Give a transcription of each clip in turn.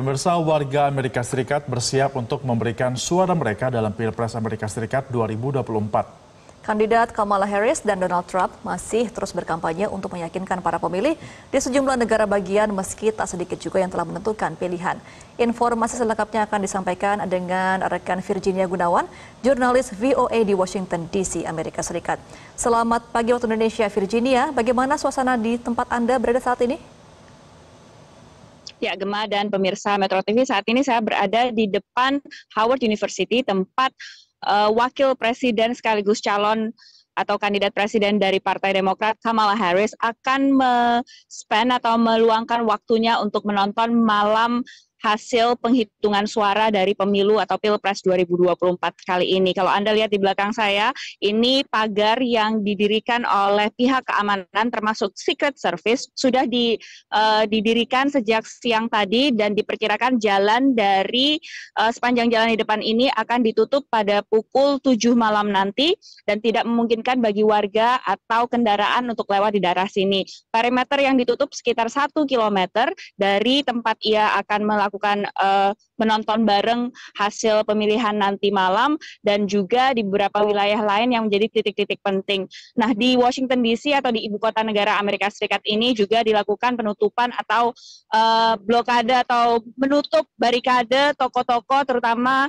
Pemirsa, warga Amerika Serikat bersiap untuk memberikan suara mereka dalam Pilpres Amerika Serikat 2024. Kandidat Kamala Harris dan Donald Trump masih terus berkampanye untuk meyakinkan para pemilih di sejumlah negara bagian meski tak sedikit juga yang telah menentukan pilihan. Informasi selengkapnya akan disampaikan dengan rekan Virginia Gunawan, jurnalis VOA di Washington DC, Amerika Serikat. Selamat pagi waktu Indonesia, Virginia. Bagaimana suasana di tempat Anda berada saat ini? Ya, Gemma dan pemirsa Metro TV, saat ini saya berada di depan Howard University, tempat wakil presiden sekaligus calon atau kandidat presiden dari Partai Demokrat Kamala Harris akan spend atau meluangkan waktunya untuk menonton malam hasil penghitungan suara dari pemilu atau Pilpres 2024 kali ini. Kalau Anda lihat di belakang saya, ini pagar yang didirikan oleh pihak keamanan termasuk Secret Service sudah didirikan sejak siang tadi dan diperkirakan jalan dari sepanjang jalan di depan ini akan ditutup pada pukul 7 malam nanti dan tidak memungkinkan bagi warga atau kendaraan untuk lewat di daerah sini. Perimeter yang ditutup sekitar 1 km dari tempat ia akan melakukan menonton bareng hasil pemilihan nanti malam dan juga di beberapa wilayah lain yang menjadi titik-titik penting. Nah, di Washington DC atau di ibu kota negara Amerika Serikat ini juga dilakukan penutupan atau blokade atau menutup barikade toko-toko terutama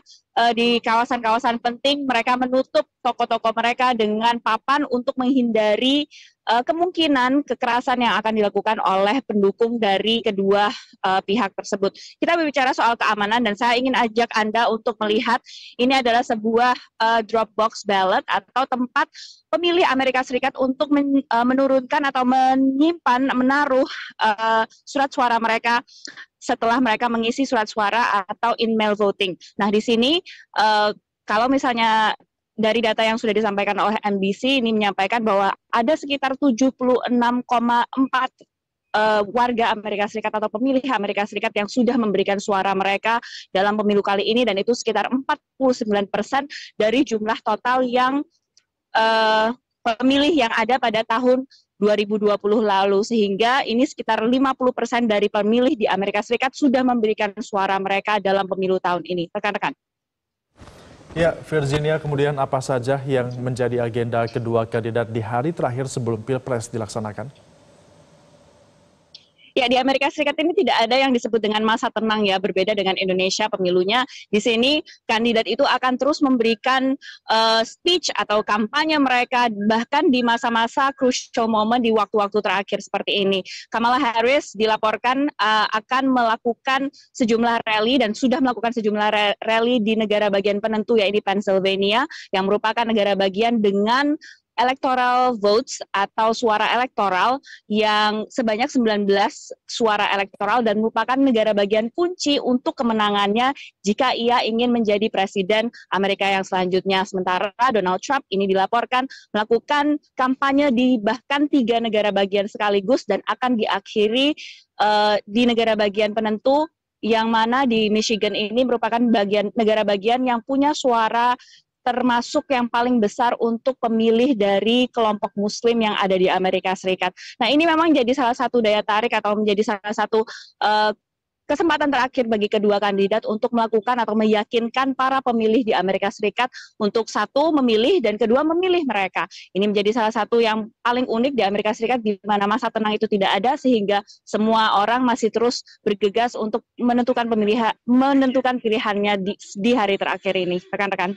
di kawasan-kawasan penting. Mereka menutup toko-toko mereka dengan papan untuk menghindari kemungkinan kekerasan yang akan dilakukan oleh pendukung dari kedua pihak tersebut. Kita berbicara soal keamanan dan saya ingin ajak Anda untuk melihat ini adalah sebuah drop box ballot atau tempat pemilih Amerika Serikat untuk menurunkan atau menaruh surat suara mereka setelah mereka mengisi surat suara atau in-mail voting. Nah, di sini kalau misalnya dari data yang sudah disampaikan oleh NBC ini menyampaikan bahwa ada sekitar 76,4 warga Amerika Serikat atau pemilih Amerika Serikat yang sudah memberikan suara mereka dalam pemilu kali ini dan itu sekitar 49% dari jumlah total yang pemilih yang ada pada tahun 2020 lalu, sehingga ini sekitar 50% dari pemilih di Amerika Serikat sudah memberikan suara mereka dalam pemilu tahun ini. Rekan-rekan. Ya, Virginia, kemudian apa saja yang menjadi agenda kedua kandidat di hari terakhir sebelum Pilpres dilaksanakan? Ya, di Amerika Serikat ini tidak ada yang disebut dengan masa tenang ya, berbeda dengan Indonesia pemilunya. Di sini kandidat itu akan terus memberikan speech atau kampanye mereka bahkan di masa-masa crucial moment di waktu-waktu terakhir seperti ini. Kamala Harris dilaporkan akan melakukan sejumlah rally dan sudah melakukan sejumlah rally di negara bagian penentu yaitu Pennsylvania yang merupakan negara bagian dengan electoral votes atau suara elektoral yang sebanyak 19 suara elektoral dan merupakan negara bagian kunci untuk kemenangannya jika ia ingin menjadi presiden Amerika yang selanjutnya. Sementara Donald Trump ini dilaporkan melakukan kampanye di bahkan 3 negara bagian sekaligus dan akan diakhiri di negara bagian penentu yang mana di Michigan ini merupakan negara bagian yang punya suara termasuk yang paling besar untuk pemilih dari kelompok Muslim yang ada di Amerika Serikat. Nah, ini memang jadi salah satu daya tarik atau menjadi salah satu kesempatan terakhir bagi kedua kandidat untuk melakukan atau meyakinkan para pemilih di Amerika Serikat untuk satu memilih dan kedua memilih mereka. Ini menjadi salah satu yang paling unik di Amerika Serikat di mana masa tenang itu tidak ada sehingga semua orang masih terus bergegas untuk menentukan pilihannya di hari terakhir ini. Rekan-rekan.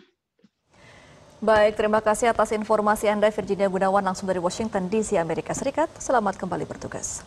Baik, terima kasih atas informasi Anda Virginia Gunawan langsung dari Washington DC, Amerika Serikat. Selamat kembali bertugas.